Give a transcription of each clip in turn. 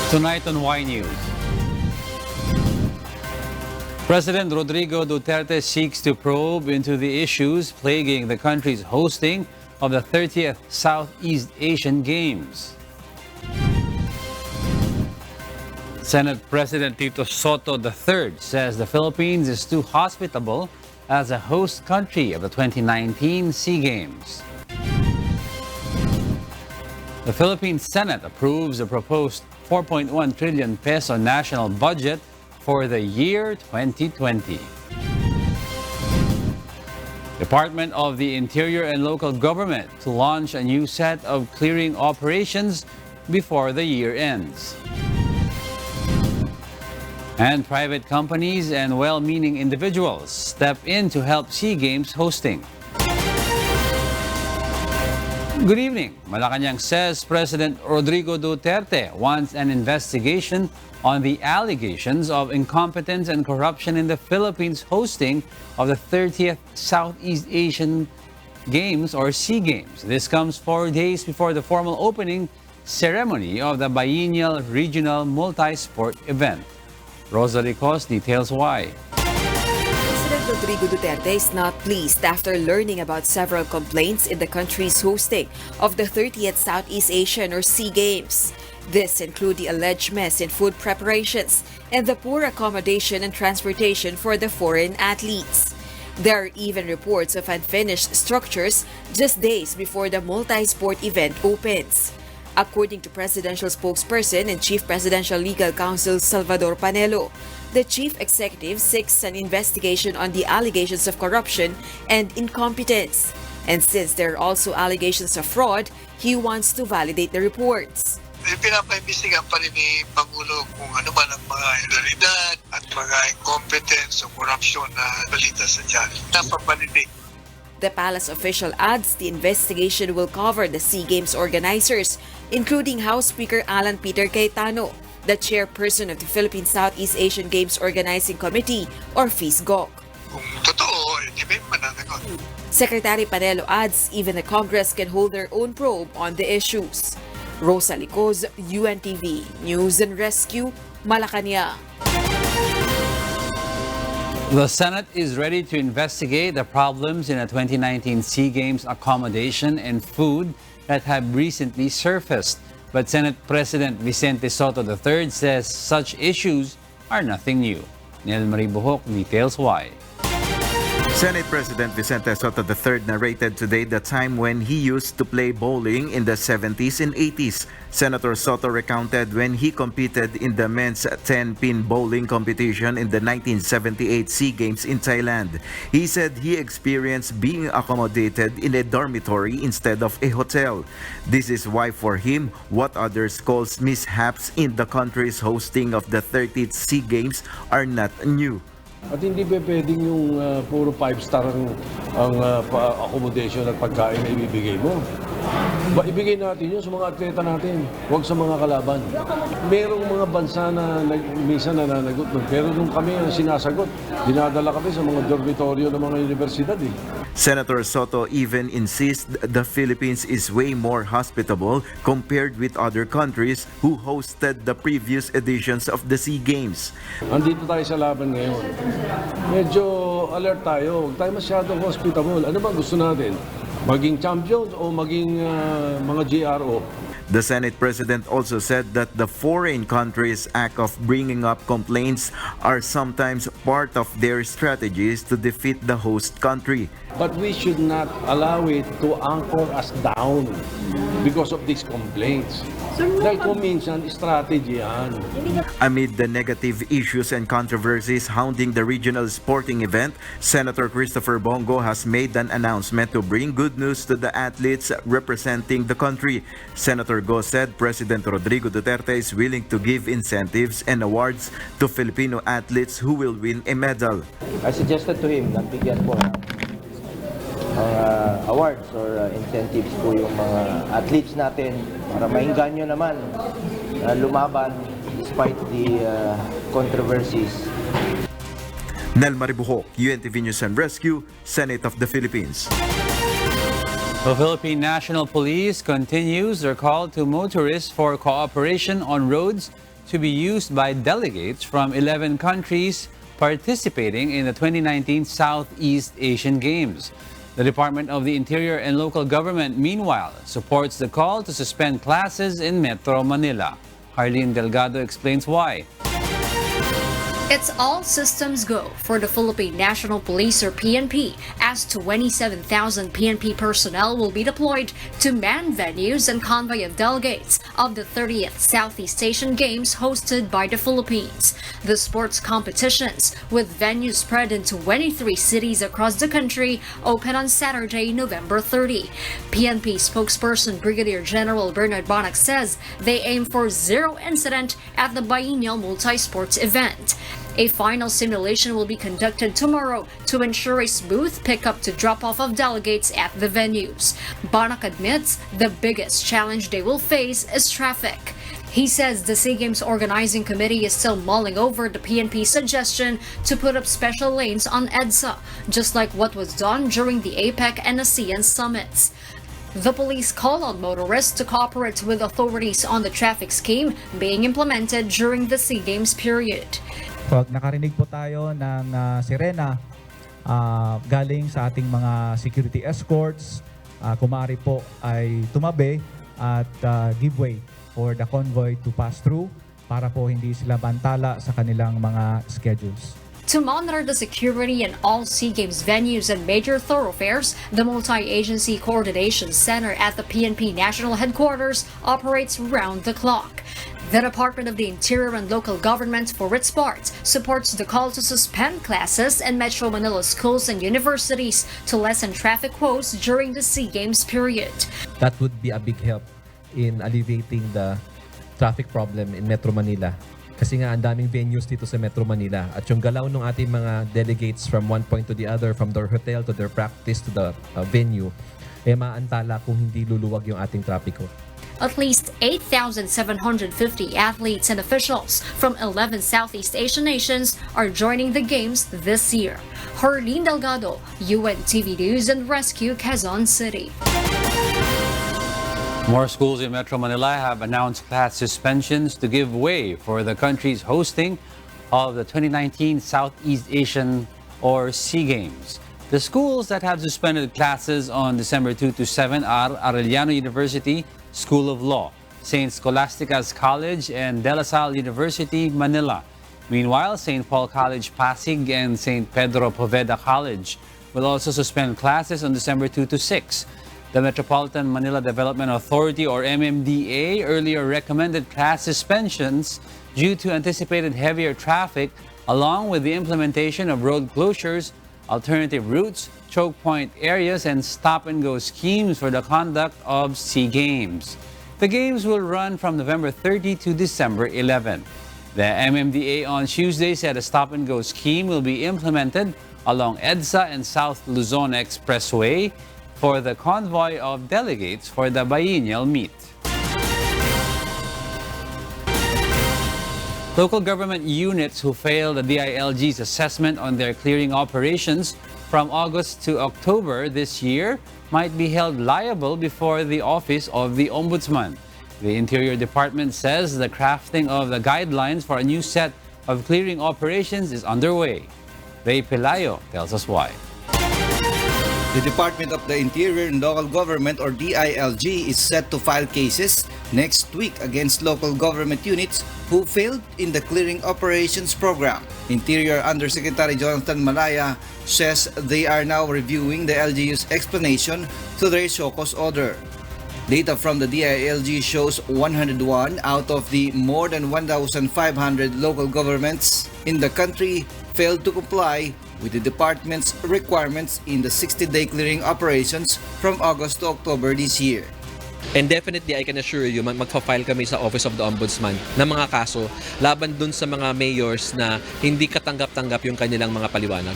Tonight on Y News, President Rodrigo Duterte seeks to probe into the issues plaguing the country's hosting of the 30th Southeast Asian Games. Senate President Tito Soto III says the Philippines is too hospitable as a host country of the 2019 SEA Games. The Philippine Senate approves a proposed 4.1 trillion peso national budget for the year 2020. Department of the Interior and Local Government to launch a new set of clearing operations before the year ends. And private companies and well-meaning individuals step in to help SEA Games hosting. Good evening. Malacañang says President Rodrigo Duterte wants an investigation on the allegations of incompetence and corruption in the Philippines hosting of the 30th Southeast Asian Games or SEA Games. This comes 4 days before the formal opening ceremony of the biennial regional multi-sport event. Rosa Ricos details why. President Rodrigo Duterte is not pleased after learning about several complaints in the country's hosting of the 30th Southeast Asian or SEA Games. This include the alleged mess in food preparations and the poor accommodation and transportation for the foreign athletes. There are even reports of unfinished structures just days before the multi-sport event opens. According to presidential spokesperson and Chief Presidential Legal Counsel Salvador Panelo, the chief executive seeks an investigation on the allegations of corruption and incompetence. And since there are also allegations of fraud, he wants to validate the reports. Pinapaimbestigan pa rin ni Pangulo kung ano man ang mga ilegalidad at mga incompetence o corruption na balita sa dyan. Napabalidate. The palace official adds the investigation will cover the SEA Games organizers, including House Speaker Alan Peter Cayetano, the chairperson of the Philippine Southeast Asian Games Organizing Committee or FISGOC. Kung totoo, di ba yung mananagot? Secretary Panelo adds even the Congress can hold their own probe on the issues. Rosa Ricos, UNTV, News and Rescue, Malacañang. The Senate is ready to investigate the problems in the 2019 SEA Games accommodation and food that have recently surfaced. But Senate President Vicente Soto III says such issues are nothing new. Nel Maribuhok details why. Senate President Vicente Soto III narrated today the time when he used to play bowling in the 70s and 80s. Senator Soto recounted when he competed in the men's 10-pin bowling competition in the 1978 SEA Games in Thailand. He said he experienced being accommodated in a dormitory instead of a hotel. This is why for him, what others calls mishaps in the country's hosting of the 30th SEA Games are not new. At hindi ba pwedeng yung puro 5-star ang accommodation at pagkain na ibibigay mo? Ibigay natin yun sa mga atleta natin, huwag sa mga kalaban. Merong mga bansa na minsan nananagot nun, pero nung kami ang sinasagot, dinadala kami sa mga dormitoryo ng mga universidad. Senator Soto even insists the Philippines is way more hospitable compared with other countries who hosted the previous editions of the SEA Games. Andito tayo sa laban ngayon. Medyo alert tayo, huwag tayo masyadong hospitable. Ano ba gusto natin? Maging champions o maging mga GRO? The Senate President also said that the foreign countries' act of bringing up complaints are sometimes part of their strategies to defeat the host country. But we should not allow it to anchor us down because of these complaints. Dahil kung minsan, strategy yan. Amid the negative issues and controversies hounding the regional sporting event, Senator Christopher Bongo has made an announcement to bring good news to the athletes representing the country. Senator Go said President Rodrigo Duterte is willing to give incentives and awards to Filipino athletes who will win a medal. I suggested to him na bigyan po awards or incentives po yung mga athletes natin para maingganyo naman lumaban despite the controversies. Nel Maribuhok, UNTV News and Rescue, Senate of the Philippines. The Philippine National Police continues their call to motorists for cooperation on roads to be used by delegates from 11 countries participating in the 2019 Southeast Asian Games. The Department of the Interior and Local Government, meanwhile, supports the call to suspend classes in Metro Manila. Harleen Delgado explains why. It's all systems go for the Philippine National Police or PNP as 27,000 PNP personnel will be deployed to man venues and convoy of delegates of the 30th Southeast Asian Games hosted by the Philippines. The sports competitions, with venues spread in 23 cities across the country, open on Saturday, November 30. PNP spokesperson Brigadier General Bernard Bonac says they aim for zero incident at the biennial multi-sports event. A final simulation will be conducted tomorrow to ensure a smooth pickup to drop-off of delegates at the venues. Bonac admits the biggest challenge they will face is traffic. He says the SEA Games Organizing Committee is still mulling over the PNP suggestion to put up special lanes on EDSA, just like what was done during the APEC and ASEAN summits. The police call on motorists to cooperate with authorities on the traffic scheme being implemented during the SEA Games period. Pag nakarinig po tayo ng sirena galing sa ating mga security escorts, kung maaari po ay tumabi at give way for the convoy to pass through para po hindi sila bantala sa kanilang mga schedules. To monitor the security in all SEA Games venues and major thoroughfares, the Multi-Agency Coordination Center at the PNP National Headquarters operates round the clock. The Department of the Interior and Local Government, for its part, supports the call to suspend classes in Metro Manila schools and universities to lessen traffic woes during the SEA Games period. That would be a big help in alleviating the traffic problem in Metro Manila. Kasi nga ang daming venues dito sa Metro Manila at yung galaw ng ating mga delegates from one point to the other, from their hotel to their practice to the venue, maantala kung hindi luluwag yung ating trapiko. At least 8,750 athletes and officials from 11 Southeast Asian nations are joining the Games this year. Harleen Delgado, UNTV News and Rescue, Quezon City. More schools in Metro Manila have announced class suspensions to give way for the country's hosting of the 2019 Southeast Asian or SEA Games. The schools that have suspended classes on December 2 to 7 are Arellano University School of Law, St. Scholastica's College, and De La Salle University, Manila. Meanwhile, St. Paul College Pasig and St. Pedro Poveda College will also suspend classes on December 2 to 6. The Metropolitan Manila Development Authority, or MMDA, earlier recommended class suspensions due to anticipated heavier traffic, along with the implementation of road closures, alternative routes, choke point areas, and stop-and-go schemes for the conduct of SEA Games. The Games will run from November 30 to December 11. The MMDA on Tuesday said a stop-and-go scheme will be implemented along EDSA and South Luzon Expressway for the convoy of delegates for the biennial meet. Local government units who failed the DILG's assessment on their clearing operations from August to October this year might be held liable before the Office of the Ombudsman. The Interior Department says the crafting of the guidelines for a new set of clearing operations is underway. Ray Pelayo tells us why. The Department of the Interior and Local Government, or DILG, is set to file cases next week against local government units who failed in the clearing operations program. Interior Undersecretary Jonathan Malaya says they are now reviewing the LGU's explanation to their show cause order. Data from the DILG shows 101 out of the more than 1,500 local governments in the country failed to comply with the department's requirements in the 60-day clearing operations from August to October this year. And definitely, I can assure you, magpa-file kami sa Office of the Ombudsman ng mga kaso laban dun sa mga mayors na hindi katanggap-tanggap yung kanilang mga paliwanag.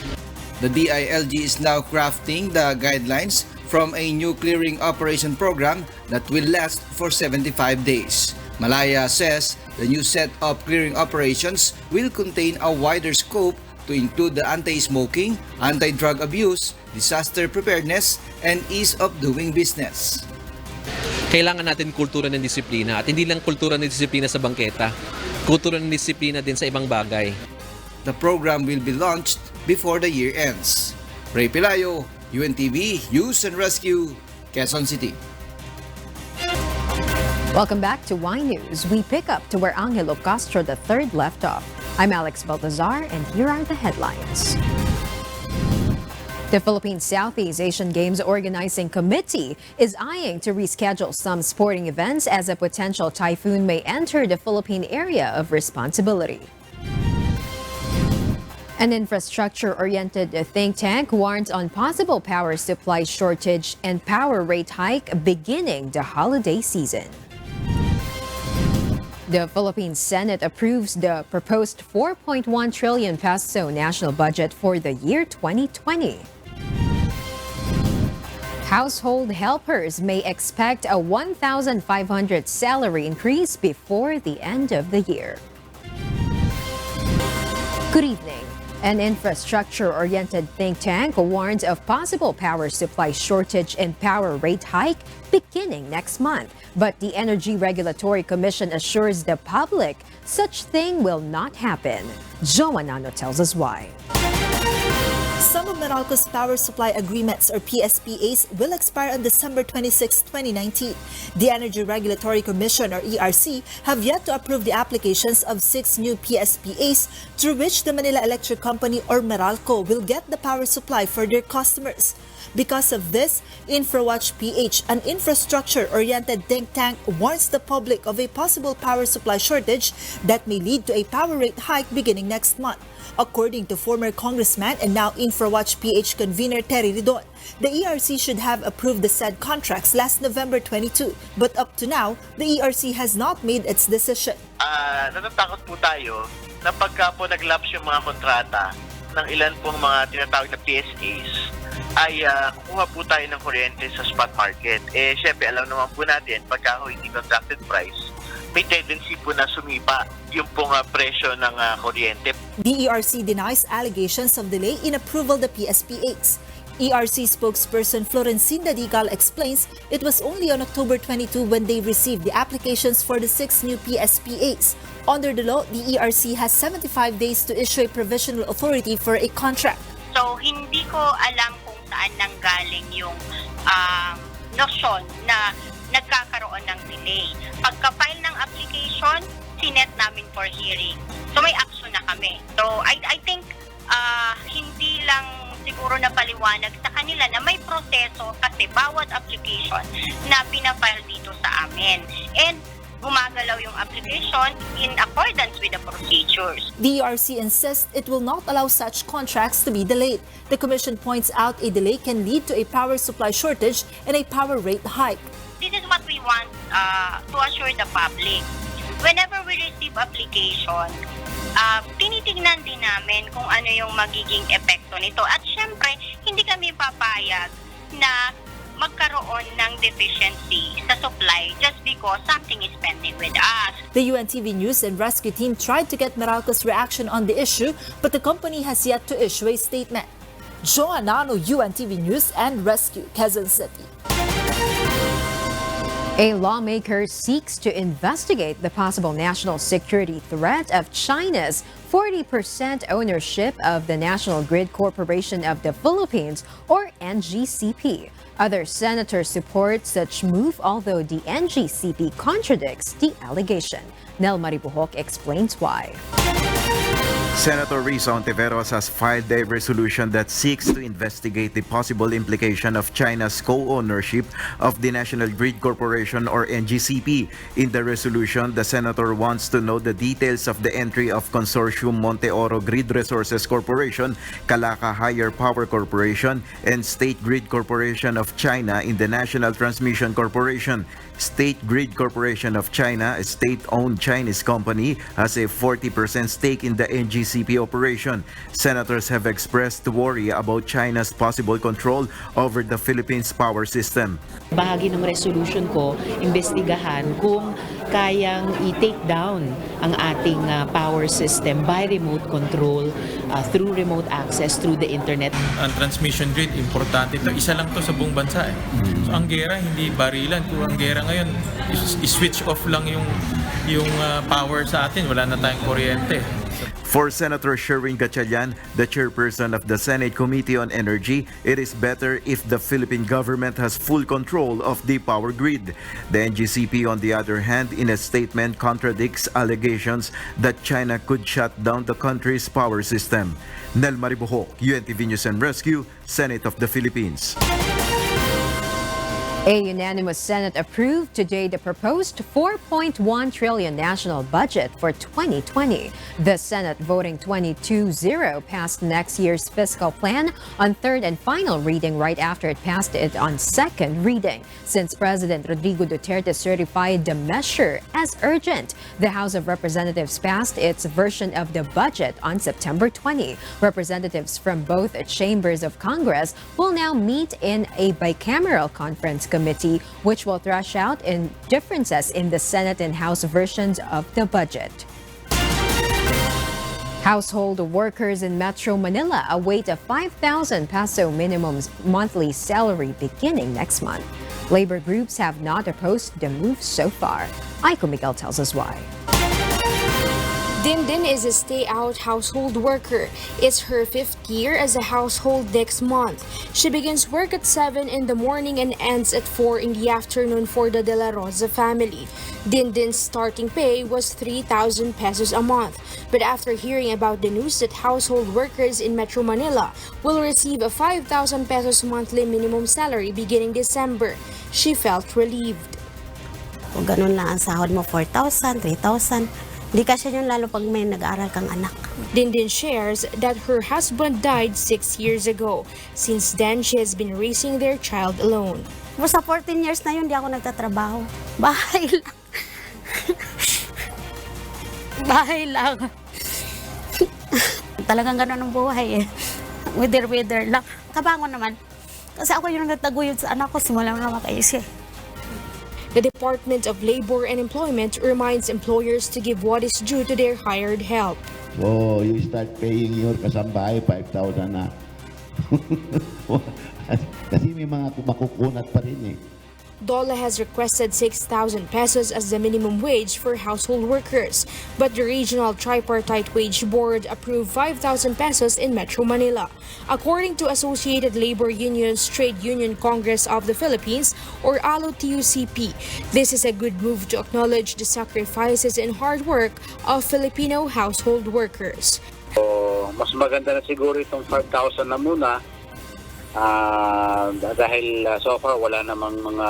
The DILG is now crafting the guidelines from a new clearing operation program that will last for 75 days. Malaya says the new set of clearing operations will contain a wider scope to include the anti-smoking, anti-drug abuse, disaster preparedness, and ease of doing business. Kailangan natin kultura ng disiplina at hindi lang kultura ng disiplina sa bangketa. Kutulan ng disiplina din sa ibang bagay. The program will be launched before the year ends. Ray Pelayo, UNTV, News and Rescue, Quezon City. Welcome back to Y News. We pick up to where Angelo Castro III left off. I'm Alex Baltazar, and here are the headlines. The Philippine Southeast Asian Games Organizing Committee is eyeing to reschedule some sporting events as a potential typhoon may enter the Philippine area of responsibility. An infrastructure-oriented think tank warns on possible power supply shortage and power rate hike beginning the holiday season. The Philippine Senate approves the proposed 4.1 trillion peso national budget for the year 2020. Household helpers may expect a 1,500 salary increase before the end of the year. Good evening. An infrastructure-oriented think tank warns of possible power supply shortage and power rate hike beginning next month. But the Energy Regulatory Commission assures the public such thing will not happen. Joanna tells us why. Some of Meralco's power supply agreements, or PSPAs, will expire on December 26, 2019. The Energy Regulatory Commission, or ERC, have yet to approve the applications of 6 new PSPAs through which the Manila Electric Company, or Meralco, will get the power supply for their customers. Because of this, InfraWatch PH, an infrastructure-oriented think tank, warns the public of a possible power supply shortage that may lead to a power rate hike beginning next month. According to former Congressman and now InfraWatch PH convener Terry Ridon, the ERC should have approved the said contracts last November 22, but up to now, the ERC has not made its decision. Natatakot po tayo na pagka po nag-lapse yung mga kontrata ng ilan pong mga tinatawag na PSAs, ay kukuha po tayo ng kuryente sa spot market. Syempre, alam naman po natin, pagka hindi contracted price, may tendency po na sumipa yung pong presyo ng kuryente. The ERC denies allegations of delay in approval of the PSPAs. ERC spokesperson Florencina Digal explains it was only on October 22 when they received the applications for the 6 new PSPAs. Under the law, the ERC has 75 days to issue a provisional authority for a contract. So, hindi ko alam kung saan nanggaling yung notion na nagkakaroon ng delay. Pagka-file ng application, sinet namin for hearing. So may action na kami. So I think hindi lang siguro na paliwanag sa kanila na may proseso kasi bawat application na pinafile dito sa amin. And gumagalaw yung application in accordance with the procedures. The ERC insists it will not allow such contracts to be delayed. The Commission points out a delay can lead to a power supply shortage and a power rate hike. This is what we want to assure the public. Whenever we receive application, tinitignan din namin kung ano yung magiging epekto nito. At syempre, hindi kami papayag na magkaroon ng deficiency sa supply just because something is pending with us. The UNTV News and Rescue team tried to get Meralco's reaction on the issue, but the company has yet to issue a statement. Joanna, UNTV News and Rescue, Quezon City. A lawmaker seeks to investigate the possible national security threat of China's 40% ownership of the National Grid Corporation of the Philippines, or NGCP. Other senators support such move, although the NGCP contradicts the allegation. Nel Maribuhok explains why. Senator Risa Ontiveros has filed a resolution that seeks to investigate the possible implication of China's co-ownership of the National Grid Corporation, or NGCP. In the resolution, the senator wants to know the details of the entry of Consortium Monte Oro Grid Resources Corporation, Calaca Higher Power Corporation, and State Grid Corporation of China in the National Transmission Corporation. State Grid Corporation of China, a state-owned Chinese company, has a 40% stake in the NGCP operation. Senators have expressed worry about China's possible control over the Philippines' power system. Bahagi ng resolution ko, imbestigahan kung kayang i-take down ang ating power system by remote control, through remote access, through the internet. Ang transmission grid, importante ito. Isa lang to sa buong bansa eh. So ang gera, hindi barilan. Kung ang gera ngayon, i-switch off lang yung power sa atin. Wala na tayong kuryente. For Senator Sherwin Gatchalian, the chairperson of the Senate Committee on Energy, it is better if the Philippine government has full control of the power grid. The NGCP, on the other hand, in a statement contradicts allegations that China could shut down the country's power system. Nel Maribohok, UNTV News and Rescue, Senate of the Philippines. A unanimous Senate approved today the proposed 4.1 trillion national budget for 2020. The Senate voting 22-0 passed next year's fiscal plan on third and final reading right after it passed it on second reading. Since President Rodrigo Duterte certified the measure as urgent, the House of Representatives passed its version of the budget on September 20. Representatives from both chambers of Congress will now meet in a bicameral conference committee, which will thrash out in differences in the Senate and House versions of the budget. Household workers in Metro Manila await a 5,000 peso minimum monthly salary beginning next month. Labor groups have not opposed the move so far. Aiko Miguel tells us why. Dindin is a stay-out household worker. It's her 5th year as a household next month. She begins work at 7 in the morning and ends at 4 in the afternoon for the De La Rosa family. Dindin's starting pay was 3,000 pesos a month. But after hearing about the news that household workers in Metro Manila will receive a 5,000 pesos monthly minimum salary beginning December, she felt relieved. Kung ganun lang ang sahod mo, 4,000, 3,000. Di kasi yun lalo pag may nag-aaral kang anak. Dindin shares that her husband died 6 years ago. Since then, she has been raising their child alone. Sa 14 years na yun, di ako nagtatrabaho. Bahay lang. Bahay lang. Talagang ganun ang buhay eh. Wither lang. Kabangon naman. Kasi ako yung nagtaguyod sa anak ko, simula na makaisip. The Department of Labor and Employment reminds employers to give what is due to their hired help. Oh, you start paying your kasambahay 5,000 na. Kasi may mga makukunat pa rin eh. DOLA has requested 6,000 pesos as the minimum wage for household workers, but the Regional Tripartite Wage Board approved 5,000 pesos in Metro Manila. According to Associated Labor Unions Trade Union Congress of the Philippines, or ALO-TUCP, this is a good move to acknowledge the sacrifices and hard work of Filipino household workers. Mas maganda na siguro itong 5,000 na muna. Dahil so far wala namang mga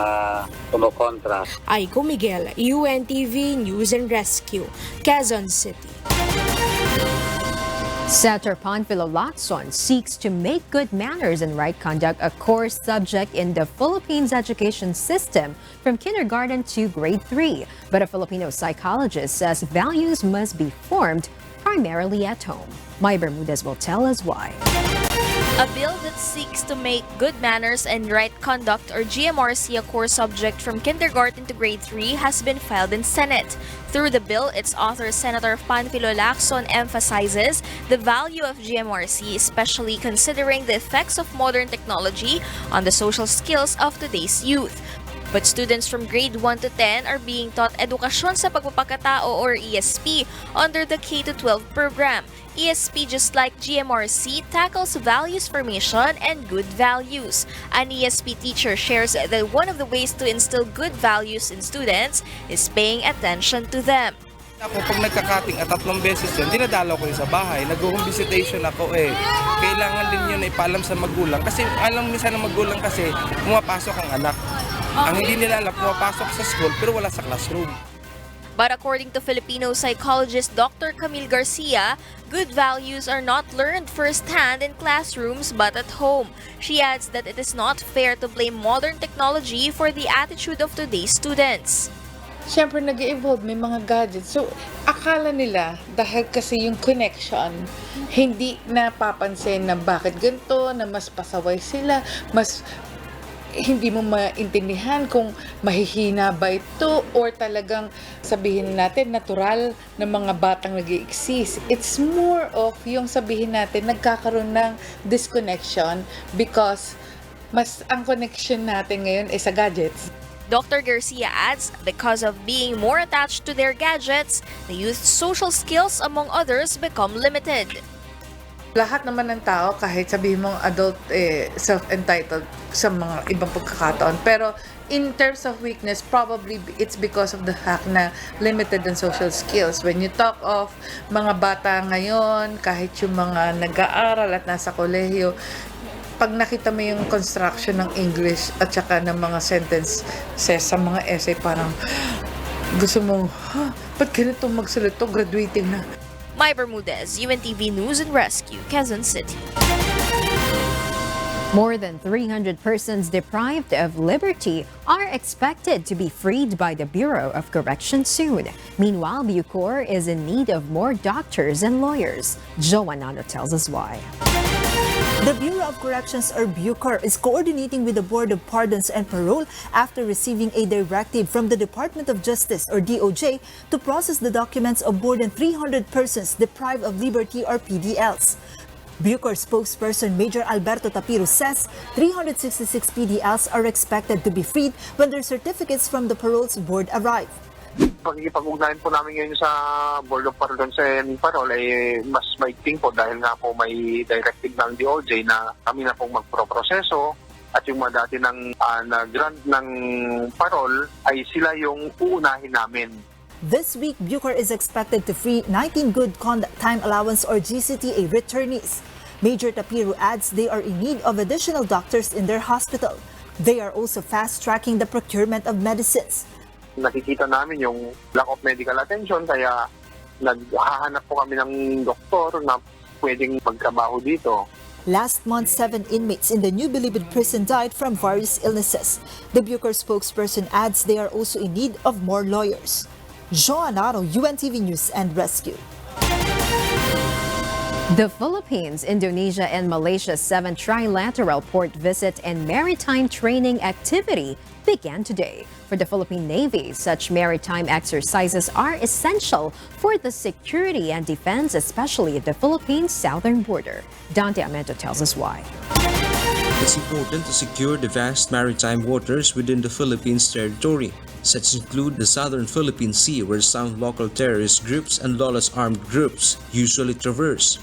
kumukontra. Aiko Miguel, UNTV News and Rescue, Quezon City. Senator Panfilo Lacson seeks to make good manners and right conduct a core subject in the Philippines education system from kindergarten to grade 3. But a Filipino psychologist says values must be formed primarily at home. May Bermudez will tell us why. A bill that seeks to make good manners and right conduct, or GMRC, a core subject from kindergarten to grade 3 has been filed in Senate. Through the bill, its author, Senator Panfilo Lacson, emphasizes the value of GMRC, especially considering the effects of modern technology on the social skills of today's youth. But students from grade 1 to 10 are being taught Edukasyon sa Pagpapakatao, or ESP, under the K-12 program. ESP, just like GMRC, tackles values formation and good values. An ESP teacher shares that one of the ways to instill good values in students is paying attention to them. Ako pag nagkakating at 3 beses yan, dinadalaw ko sa bahay. Nag-home visitation ako eh. Kailangan din yun ipaalam sa magulang. Kasi alam minsan ng magulang kasi pumapasok ang anak. Ang hindi nila alam, pumapasok sa school pero wala sa classroom. But according to Filipino psychologist Dr. Camille Garcia, good values are not learned firsthand in classrooms but at home. She adds that it is not fair to blame modern technology for the attitude of today's students. Siyempre nag-evolve, may mga gadgets. So, akala nila, dahil kasi yung connection, hindi napapansin na bakit ganito, na mas pasaway sila, mas hindi mo maintindihan kung mahihina ba ito or talagang sasabihin natin natural na mga batang nag-i-exist. It's more of yung sabihin natin nagkakaroon ng disconnection because mas ang connection natin ngayon ay sa gadgets. Dr. Garcia adds, because of being more attached to their gadgets, the youth's social skills, among others, become limited. Lahat naman ng tao, kahit sabihin mong adult, self-entitled sa mga ibang pagkakataon. Pero in terms of weakness, probably it's because of the fact na limited ang social skills. When you talk of mga bata ngayon, kahit yung mga nag-aaral at nasa kolehiyo, pag nakita mo yung construction ng English at saka ng mga sentences sa mga essay, parang gusto mo, ba't ganito magsulat to? Graduating na. Mai Bermudez, UNTV News and Rescue, Quezon City. More than 300 persons deprived of liberty are expected to be freed by the Bureau of Correction soon. Meanwhile, Bucor is in need of more doctors and lawyers. Joan Nano tells us why. The Bureau of Corrections, or Bucor, is coordinating with the Board of Pardons and Parole after receiving a directive from the Department of Justice, or DOJ, to process the documents of more than 300 persons deprived of liberty, or PDLs. Bucor spokesperson Major Alberto Tapiro says 366 PDLs are expected to be freed when their certificates from the Paroles Board arrive. Pagkikipag-ugnayan po namin ngayon sa Board of Pardons and Parole ay mas maigting po dahil nga po may directive ng DOJ na kami na pong magproproseso at yung mga dati ng na-grant ng parole ay sila yung uunahin namin. This week, Bucor is expected to free 19 Good Conduct Time Allowance or GCTA returnees. Major Tapiro adds they are in need of additional doctors in their hospital. They are also fast-tracking the procurement of medicines. Nakikita namin yung lack of medical attention kaya naghahanap po kami ng doktor na pwedeng magtrabaho dito. Last month, 7 inmates in the New Bilibid prison died from various illnesses. The Bucor spokesperson adds they are also in need of more lawyers. Joan Nano, UNTV News and Rescue. The Philippines, Indonesia, and Malaysia's 7th trilateral port visit and maritime training activity began today. For the Philippine Navy, such maritime exercises are essential for the security and defense, especially at the Philippines' southern border. Dante Amento tells us why. It's important to secure the vast maritime waters within the Philippines' territory. Such include the southern Philippine Sea, where some local terrorist groups and lawless armed groups usually traverse.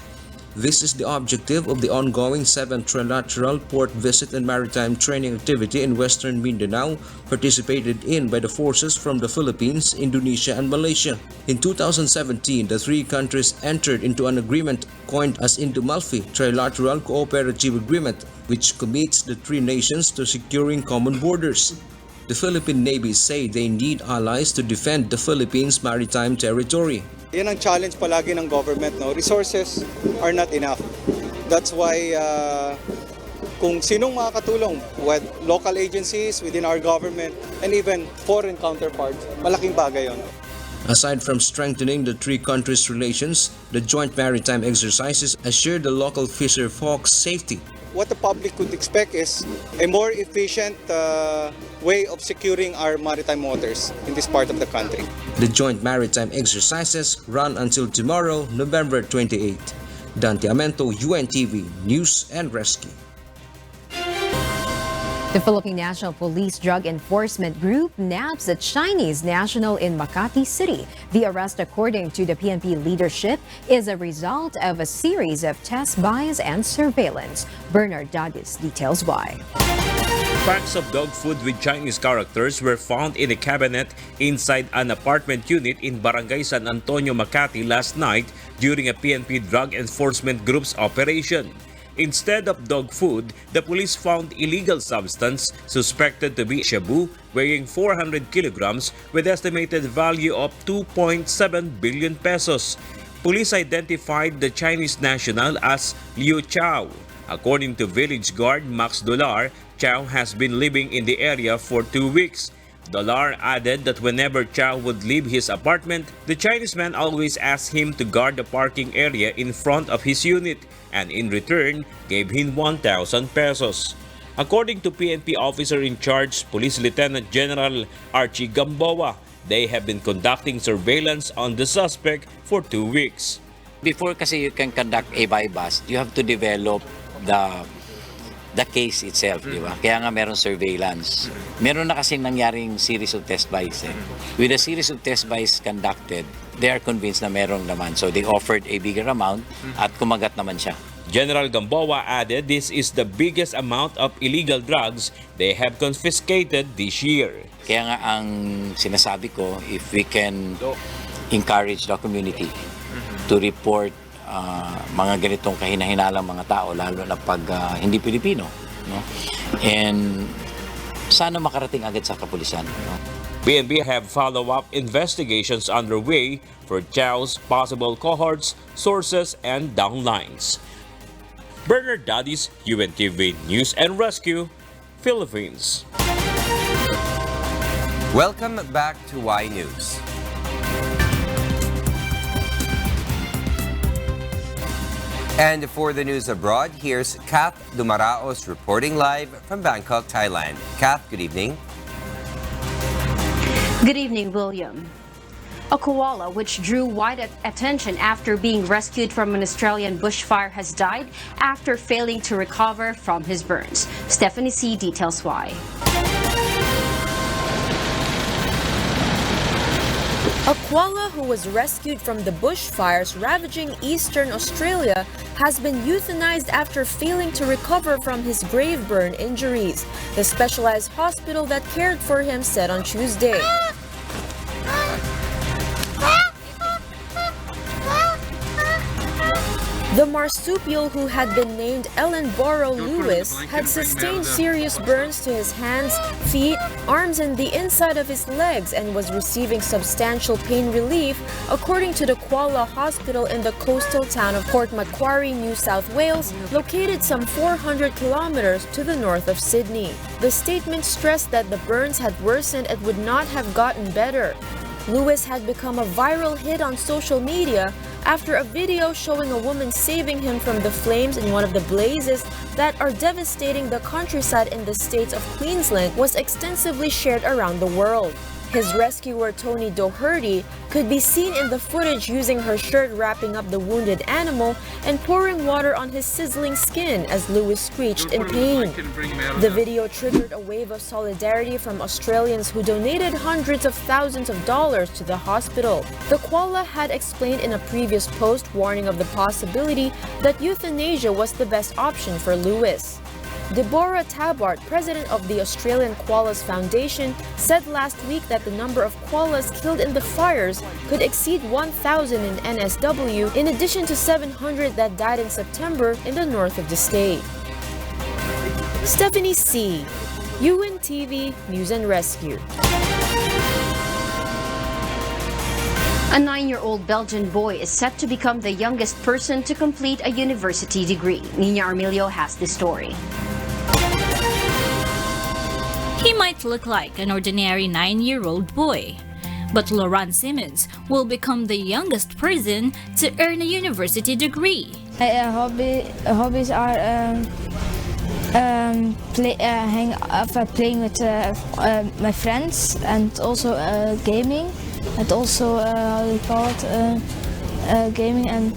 This is the objective of the ongoing 7th Trilateral Port Visit and Maritime Training Activity in Western Mindanao, participated in by the forces from the Philippines, Indonesia, and Malaysia. In 2017, the three countries entered into an agreement coined as Indo-Malfi Trilateral Cooperative Agreement, which commits the three nations to securing common borders. The Philippine Navy say they need allies to defend the Philippines' maritime territory. Yan ang challenge palagi ng government, no? Resources are not enough. That's why kung sinong makakatulong with local agencies within our government and even foreign counterparts, malaking bagay yon. Aside from strengthening the three countries' relations, the joint maritime exercises assure the local fisher folks' safety. What the public could expect is a more efficient way of securing our maritime waters in this part of the country. The joint maritime exercises run until tomorrow, November 28. Dante Amento, UNTV News and Rescue. The Philippine National Police Drug Enforcement Group nabs a Chinese national in Makati City. The arrest, according to the PNP leadership, is a result of a series of test buys and surveillance. Bernard Dadis details why. Packs of dog food with Chinese characters were found in a cabinet inside an apartment unit in Barangay San Antonio, Makati last night during a PNP Drug Enforcement Group's operation. Instead of dog food, the police found illegal substance suspected to be shabu weighing 400 kilograms with estimated value of 2.7 billion pesos. Police identified the Chinese national as Liu Chao. According to village guard Max Dolar, Chao has been living in the area for 2 weeks. Dolar added that whenever Chao would leave his apartment, the Chinese man always asked him to guard the parking area in front of his unit and in return gave him 1,000 pesos. According to PNP officer in charge, Police Lieutenant General Archie Gamboa, they have been conducting surveillance on the suspect for 2 weeks. Before kasi you can conduct a buy-bust, you have to develop the case itself, di ba? Kaya nga meron surveillance. Meron na kasing nangyaring series of test buys. With a series of test buys conducted, they are convinced na merong naman. So they offered a bigger amount at kumagat naman siya. General Gamboa added this is the biggest amount of illegal drugs they have confiscated this year. Kaya nga ang sinasabi ko, if we can encourage the community to report mga ganitong kahinahinalang mga tao, lalo na pag hindi Pilipino, no? And sana makarating agad sa kapulisan. No? PNP have follow-up investigations underway for Chow's possible cohorts, sources, and downlines. Bernard Dadis, UNTV News and Rescue, Philippines. Welcome back to Y News. And for the news abroad, here's Kath Dumaraos reporting live from Bangkok, Thailand. Kath, good evening. Good evening, William. A koala, which drew wide attention after being rescued from an Australian bushfire, has died after failing to recover from his burns. Stephanie C. details why. A koala who was rescued from the bushfires ravaging eastern Australia has been euthanized after failing to recover from his grave burn injuries, the specialized hospital that cared for him said on Tuesday. The marsupial, who had been named Ellenborough Lewis, had sustained serious burns to his hands, feet, arms, and the inside of his legs and was receiving substantial pain relief, according to the Koala Hospital in the coastal town of Port Macquarie, New South Wales, located some 400 kilometers to the north of Sydney. The statement stressed that the burns had worsened and would not have gotten better. Lewis had become a viral hit on social media after a video showing a woman saving him from the flames in one of the blazes that are devastating the countryside in the states of Queensland was extensively shared around the world. His rescuer, Tony Doherty, could be seen in the footage using her shirt wrapping up the wounded animal and pouring water on his sizzling skin as Lewis screeched in pain. The video triggered a wave of solidarity from Australians who donated hundreds of thousands of dollars to the hospital. The koala had explained in a previous post warning of the possibility that euthanasia was the best option for Lewis. Deborah Tabart, president of the Australian Koalas Foundation, said last week that the number of koalas killed in the fires could exceed 1,000 in NSW, in addition to 700 that died in September in the north of the state. Stephanie C., UNTV News and Rescue. A 9-year-old Belgian boy is set to become the youngest person to complete a university degree. Nina Armilio has the story. He might look like an ordinary 9-year-old boy, but Laurent Simmons will become the youngest person to earn a university degree. Hobbies are playing with my friends, and also gaming, and also gaming and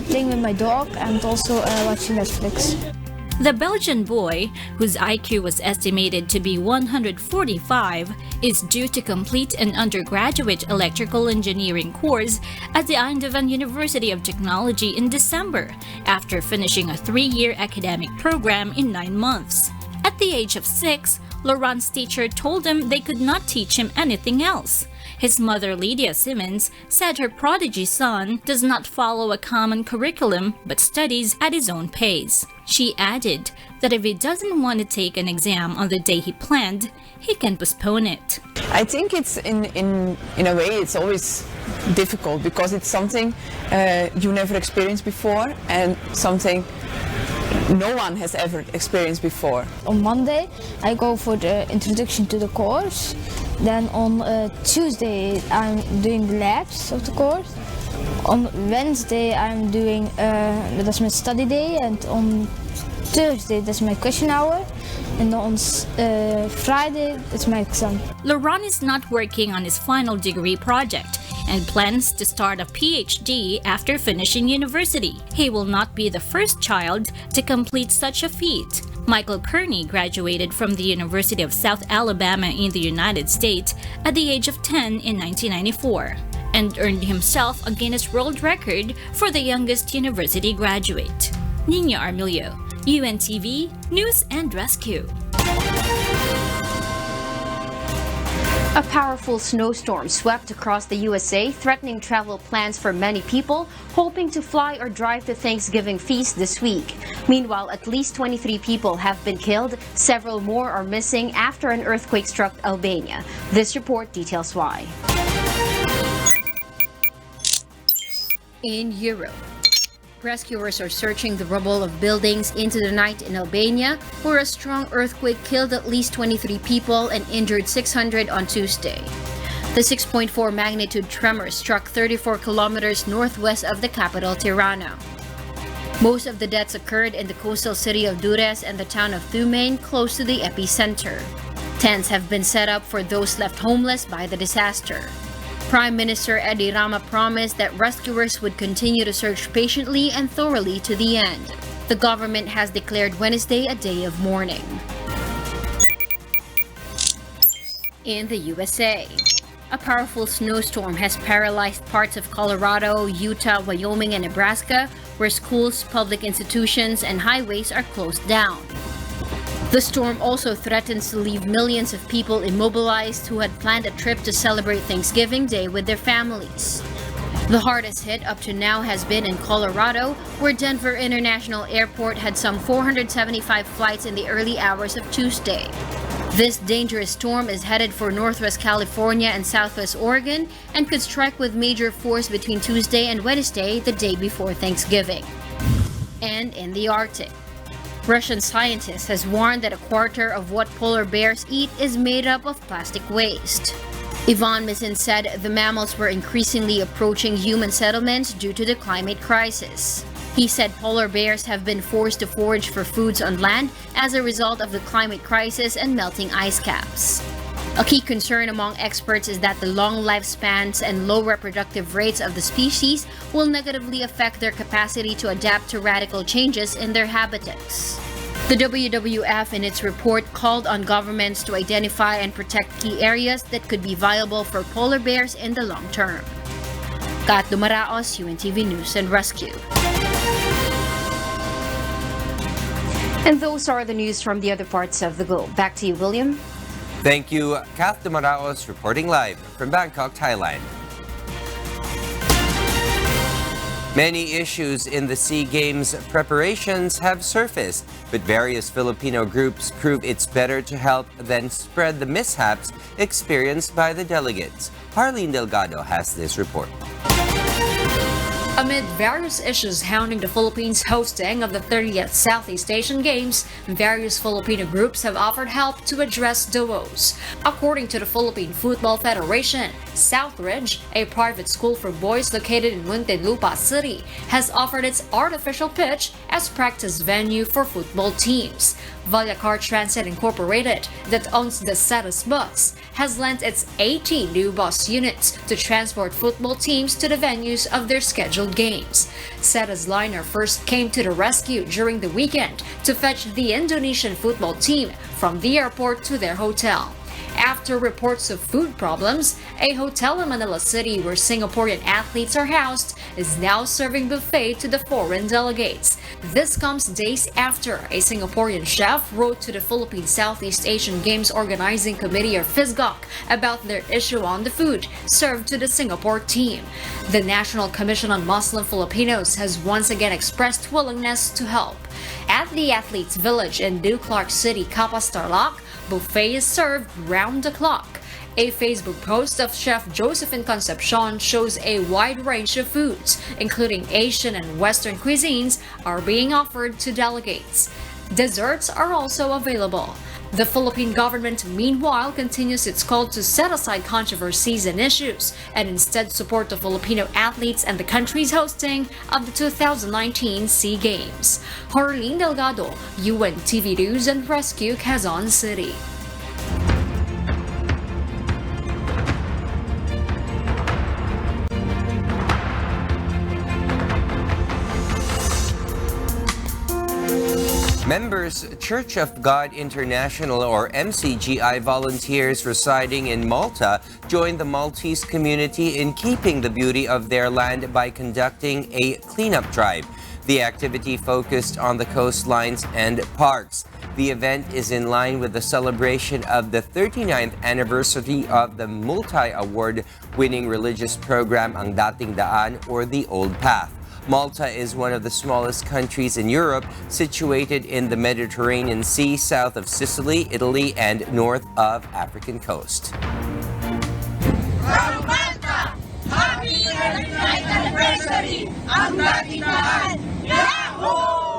playing with my dog, and also watching Netflix. The Belgian boy, whose IQ was estimated to be 145, is due to complete an undergraduate electrical engineering course at the Eindhoven University of Technology in December, after finishing a 3-year academic program in 9 months. At the age of 6, Laurent's teacher told him they could not teach him anything else. His mother, Lydia Simmons, said her prodigy son does not follow a common curriculum but studies at his own pace. She added that if he doesn't want to take an exam on the day he planned, he can postpone it. I think it's in a way it's always difficult because it's something you never experienced before and something no one has ever experienced before. On Monday, I go for the introduction to the course. Then on Tuesday, I'm doing the labs of the course. On Wednesday, I'm doing, that's my study day. And on Thursday, that's my question hour. and on Friday it's my exam. Laurent is not working on his final degree project and plans to start a PhD after finishing university. He will not be the first child to complete such a feat. Michael Kearney graduated from the University of South Alabama in the United States at the age of 10 in 1994 and earned himself a Guinness World Record for the youngest university graduate. Nina Armilio, UNTV News and Rescue. A powerful snowstorm swept across the USA, threatening travel plans for many people hoping to fly or drive to Thanksgiving feast this week. Meanwhile, at least 23 people have been killed. Several more are missing after an earthquake struck Albania. This report details why. In Europe, rescuers are searching the rubble of buildings into the night in Albania, where a strong earthquake killed at least 23 people and injured 600 on Tuesday. The 6.4 magnitude tremor struck 34 kilometers northwest of the capital, Tirana. Most of the deaths occurred in the coastal city of Durrës and the town of Thumain, close to the epicenter. Tents have been set up for those left homeless by the disaster. Prime Minister Edi Rama promised that rescuers would continue to search patiently and thoroughly to the end. The government has declared Wednesday a day of mourning. In the USA, a powerful snowstorm has paralyzed parts of Colorado, Utah, Wyoming, and Nebraska, where schools, public institutions, and highways are closed down. The storm also threatens to leave millions of people immobilized who had planned a trip to celebrate Thanksgiving Day with their families. The hardest hit up to now has been in Colorado, where Denver International Airport had some 475 flights in the early hours of Tuesday. This dangerous storm is headed for Northwest California and Southwest Oregon and could strike with major force between Tuesday and Wednesday, the day before Thanksgiving. And in the Arctic, Russian scientists has warned that a quarter of what polar bears eat is made up of plastic waste. Ivan Mizin said the mammals were increasingly approaching human settlements due to the climate crisis. He said polar bears have been forced to forage for foods on land as a result of the climate crisis and melting ice caps. A key concern among experts is that the long lifespans and low reproductive rates of the species will negatively affect their capacity to adapt to radical changes in their habitats. The WWF in its report called on governments to identify and protect key areas that could be viable for polar bears in the long term. Kat Dumaraos, UNTV News and Rescue. And those are the news from the other parts of the globe. Back to you, William. Thank you, Kath Dumaraos, reporting live from Bangkok, Thailand. Many issues in the SEA Games preparations have surfaced, but various Filipino groups prove it's better to help than spread the mishaps experienced by the delegates. Harleen Delgado has this report. Amid various issues hounding the Philippines' hosting of the 30th Southeast Asian Games, various Filipino groups have offered help to address the woes. According to the Philippine Football Federation, Southridge, a private school for boys located in Muntinlupa City, has offered its artificial pitch as practice venue for football teams. Valyacar Transit Incorporated, that owns the Ceres bus, has lent its 80 new bus units to transport football teams to the venues of their scheduled games. Ceres liner first came to the rescue during the weekend to fetch the Indonesian football team from the airport to their hotel. After reports of food problems, a hotel in Manila City where Singaporean athletes are housed is now serving buffet to the foreign delegates. This comes days after a Singaporean chef wrote to the Philippine Southeast Asian Games Organizing Committee or FISGOC about their issue on the food served to the Singapore team. The National Commission on Muslim Filipinos has once again expressed willingness to help. At the Athletes Village in Duclark City, Kapas Tarlac, buffet is served round the clock. A Facebook post of Chef Josephine Concepcion shows a wide range of foods, including Asian and Western cuisines, are being offered to delegates. Desserts are also available. The Philippine government, meanwhile, continues its call to set aside controversies and issues and instead support the Filipino athletes and the country's hosting of the 2019 SEA Games. Harleen Delgado, UNTV News and Rescue, Quezon City. Members Church of God International or MCGI volunteers residing in Malta joined the Maltese community in keeping the beauty of their land by conducting a cleanup drive. The activity focused on the coastlines and parks. The event is in line with the celebration of the 39th anniversary of the multi-award-winning religious program Ang Dating Daan or the Old Path. Malta is one of the smallest countries in Europe, situated in the Mediterranean Sea, south of Sicily, Italy, and north of African coast. Malta! Happy 39th anniversary! Ang Dating Daan! Yahoo!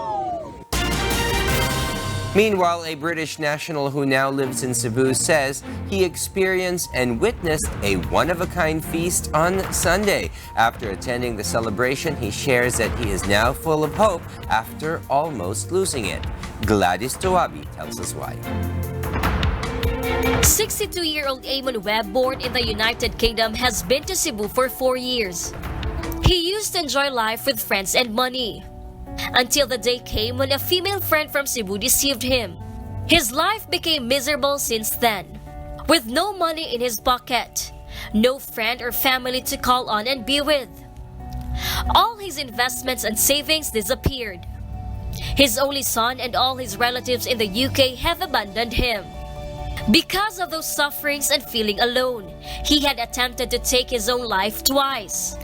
Meanwhile, a British national who now lives in Cebu says he experienced and witnessed a one-of-a-kind feast on Sunday. After attending the celebration, he shares that he is now full of hope after almost losing it. Gladys Tawabi tells us why. 62-year-old Eamon Webb, born in the United Kingdom, has been to Cebu for 4 years. He used to enjoy life with friends and money. Until the day came when a female friend from Cebu deceived him. His life became miserable since then. With no money in his pocket, no friend or family to call on and be with. All his investments and savings disappeared. His only son and all his relatives in the UK have abandoned him. Because of those sufferings and feeling alone, he had attempted to take his own life twice.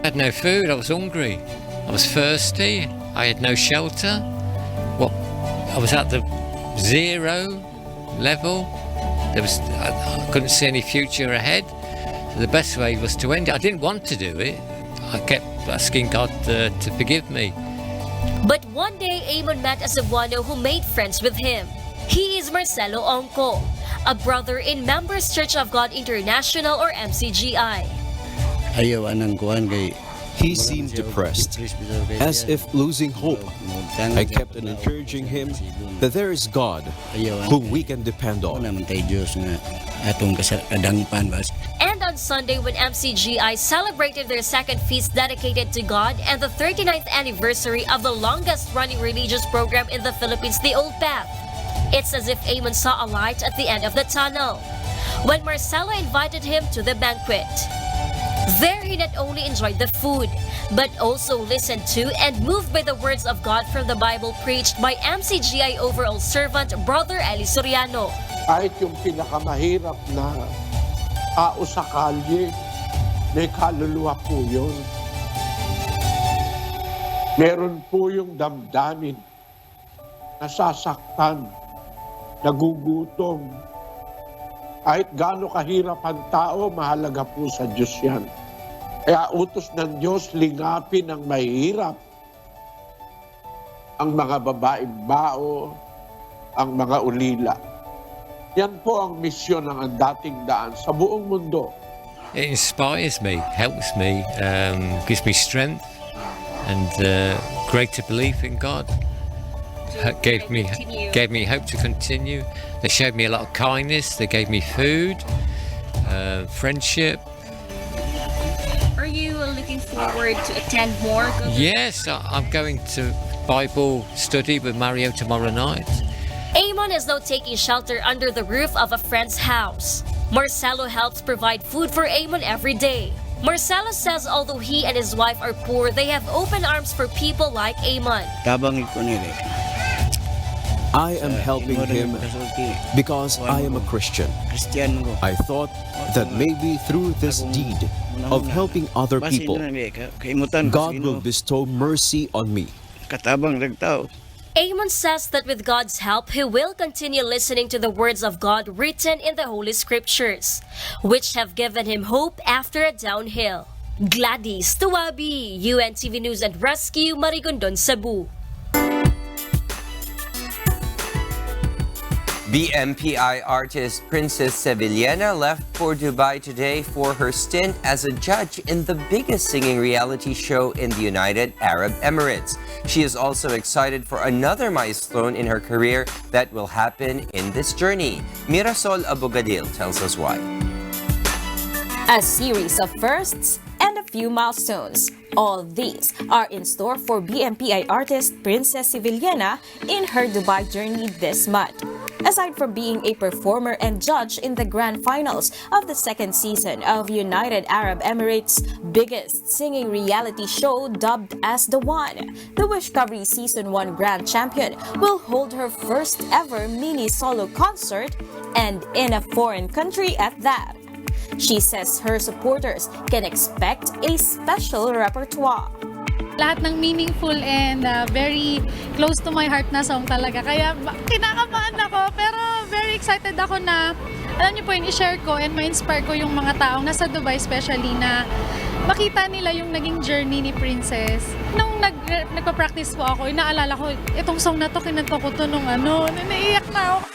I had no food, I was hungry, I was thirsty, I had no shelter. I was at the zero level. I couldn't see any future ahead. So the best way was to end it. I didn't want to do it. I kept asking God to forgive me. But one day, Eamon met a Cebuano who made friends with him. He is Marcelo Onco, a brother in Members Church of God International or MCGI. He seemed depressed, as if losing hope. I kept on encouraging him that there is God whom we can depend on. And on Sunday, when MCGI celebrated their second feast dedicated to God and the 39th anniversary of the longest-running religious program in the Philippines, the Old Path, it's as if Eamon saw a light at the end of the tunnel. When Marcelo invited him to the banquet, there he not only enjoyed the food, but also listened to and moved by the words of God from the Bible preached by MCGI overall servant Brother Eli Soriano. Kahit yung pinakamahirap na tao sa kalye, may kaluluwa po yun. Meron po yung damdamin, nasasaktan, nagugutom. Kahit gaano kahirap ang tao, mahalaga po sa Diyos yan. Kaya utos ng Diyos, lingapin ang mahirap. Ang mga babaeng bao, ang mga ulila. Yan po ang misyon ng Ang Dating Daan sa buong mundo. It inspires me, helps me, gives me strength and greater belief in God. Gave me hope to continue. They showed me a lot of kindness. They gave me food, friendship. Are you looking forward to attend more? Yes, I'm going to Bible study with Mario tomorrow night. Eamon is now taking shelter under the roof of a friend's house. Marcelo helps provide food for Eamon every day. Marcelo says although he and his wife are poor, they have open arms for people like Eamon. I am helping him because I am a Christian. I thought that maybe through this deed of helping other people, God will bestow mercy on me. Eamon says that with God's help, he will continue listening to the words of God written in the Holy Scriptures, which have given him hope after a downhill. Gladys Tawabi, UNTV News and Rescue, Marigondon, Cebu. BMPI artist Princess Sevillana left for Dubai today for her stint as a judge in the biggest singing reality show in the United Arab Emirates. She is also excited for another milestone in her career that will happen in this journey. Mirasol Abogadil tells us why. A series of firsts and a few milestones. All these are in store for BMPI artist Princess Sevillana in her Dubai journey this month. Aside from being a performer and judge in the grand finals of the second season of United Arab Emirates' biggest singing reality show dubbed as The One, the Wishcovery Season 1 Grand Champion will hold her first ever mini solo concert, and in a foreign country at that. She says her supporters can expect a special repertoire. Lahat ng meaningful and very close to my heart na song talaga. Kaya kinakabahan ako, pero very excited ako na, alam niyo po yun, i-share ko and ma-inspire ko yung mga taong nasa Dubai especially na makita nila yung naging journey ni Princess. Nung nagpa-practice po ako, inaalala ko, itong song na to, kinanta ko to nung naiiyak na ako.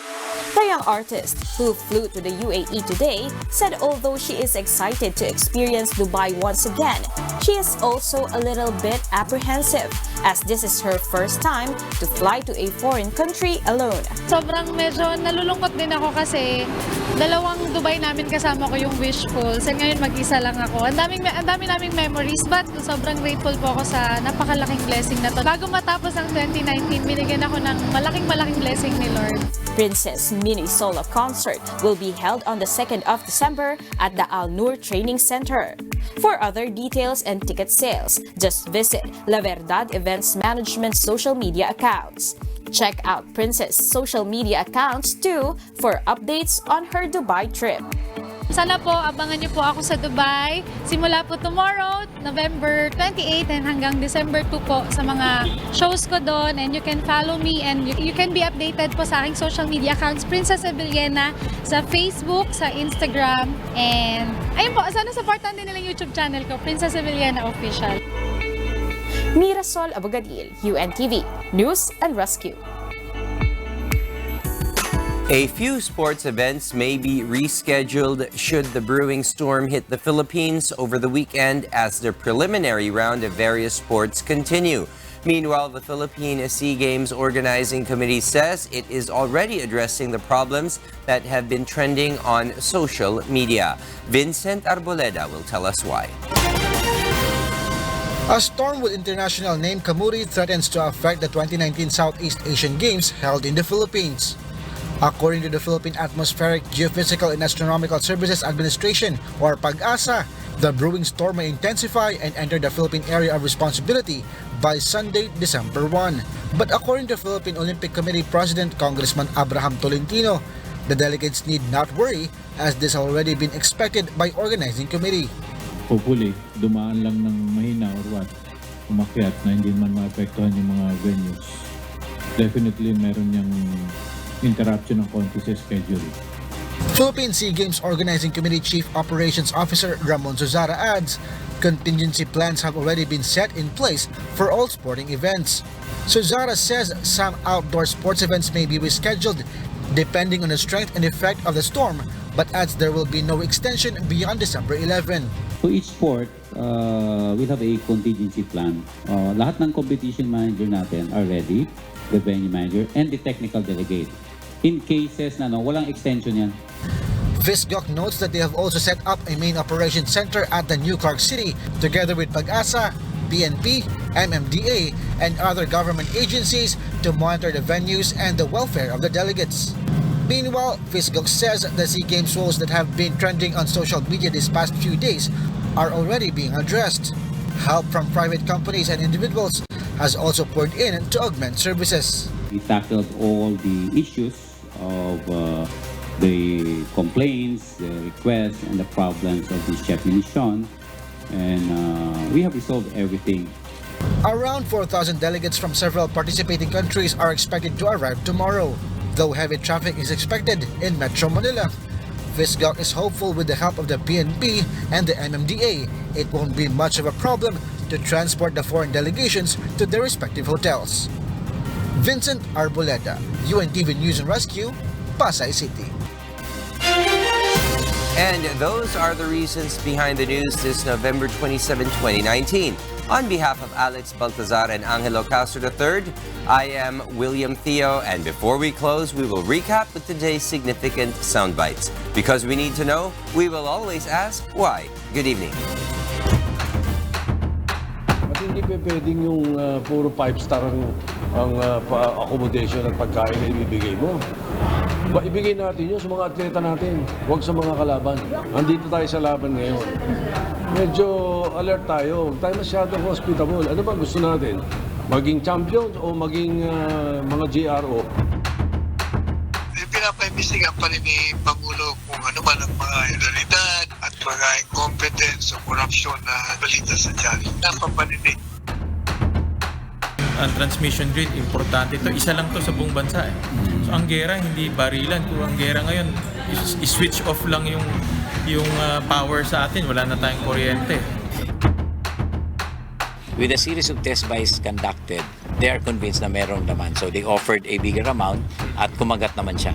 The young artist, who flew to the UAE today, said although she is excited to experience Dubai once again, she is also a little bit apprehensive as this is her first time to fly to a foreign country alone. Sobrang medyo nalulungkot din ako kasi dalawang Dubai namin kasama ko yung Wishful. So ngayon mag-isa lang ako. Ang dami naming memories, but sobrang grateful po ako sa napakalaking blessing na to. Bago matapos ang 2019, binigyan ako ng malaking blessing ni Lord. Princess mini solo concert will be held on the 2nd of December at the Al Noor Training Center. For other details and ticket sales, just visit La Verdad Events Management's social media accounts. Check out Princess' social media accounts too for updates on her Dubai trip. Sana po, abangan niyo po ako sa Dubai. Simula po tomorrow, November 28 and hanggang December 2 po sa mga shows ko doon. And you can follow me and you can be updated po sa aking social media accounts, Princess Sevillana, sa Facebook, sa Instagram. And ayun po, sana supportan din nila yung YouTube channel ko, Princess Sevillana Official. Mirasol Abogadil, UNTV, News and Rescue. A few sports events may be rescheduled should the brewing storm hit the Philippines over the weekend as the preliminary round of various sports continue. Meanwhile, the Philippine Sea Games Organizing Committee says it is already addressing the problems that have been trending on social media. Vincent Arboleda will tell us why. A storm with international name Kamuri threatens to affect the 2019 Southeast Asian Games held in the Philippines. According to the Philippine Atmospheric, Geophysical and Astronomical Services Administration, or PAG-ASA, the brewing storm may intensify and enter the Philippine area of responsibility by Sunday, December 1. But according to Philippine Olympic Committee President Congressman Abraham Tolentino, the delegates need not worry as this has already been expected by organizing committee. Hopefully, dumaan lang ng mahina or what, umakyat na hindi man maapektuhan yung mga venues. Definitely meron yung interruption ng konti sa schedule. Philippine Sea Games Organizing Committee Chief Operations Officer Ramon Zuzara adds, contingency plans have already been set in place for all sporting events. Zuzara says some outdoor sports events may be rescheduled depending on the strength and effect of the storm, but adds there will be no extension beyond December 11. For each sport, we have a contingency plan. Lahat ng competition manager natin are ready, the venue manager, and the technical delegate. In cases na walang extension yan. Visgok notes that they have also set up a main operations center at the New Clark City together with PAG-ASA, PNP, MMDA, and other government agencies to monitor the venues and the welfare of the delegates. Meanwhile, Visgok says the SEA Games rules that have been trending on social media these past few days are already being addressed. Help from private companies and individuals has also poured in to augment services. We tackled all the issues of the complaints, the requests, and the problems of the chef mission, and we have resolved everything. Around 4,000 delegates from several participating countries are expected to arrive tomorrow, though heavy traffic is expected in Metro Manila. Visgok is hopeful with the help of the PNP and the MMDA, it won't be much of a problem to transport the foreign delegations to their respective hotels. Vincent Arboleda, UNTV News and Rescue, Pasay City. And those are the reasons behind the news this November 27, 2019. On behalf of Alex Baltazar and Angelo Castro III, I am William Theo, and before we close, we will recap with today's significant sound bites. Because we need to know, we will always ask why. Good evening. At hindi pwedeng yung puro 5-star ang accommodation at pagkain na ibibigay mo. Ibigay natin yun sa mga atleta natin, huwag sa mga kalaban. Andito tayo sa laban ngayon. Medyo alert tayo, huwag tayo masyadong hospitable. Ano ba gusto natin? Maging champions o maging mga GRO? Pinapaimbestigan pa rin ni Pangulo kung ano ba ang mga ilegalidad at mga incompetence o korupsyon na balita sa dyan. Napapaninig. Ang transmission grid, importante ito. Isa lang to sa buong bansa. So ang gera, hindi barilan. Kung ang gera ngayon, switch off lang yung power sa atin. Wala na tayong kuryente. With a series of test buys conducted, they are convinced na merong laman. So they offered a bigger amount at kumagat naman siya.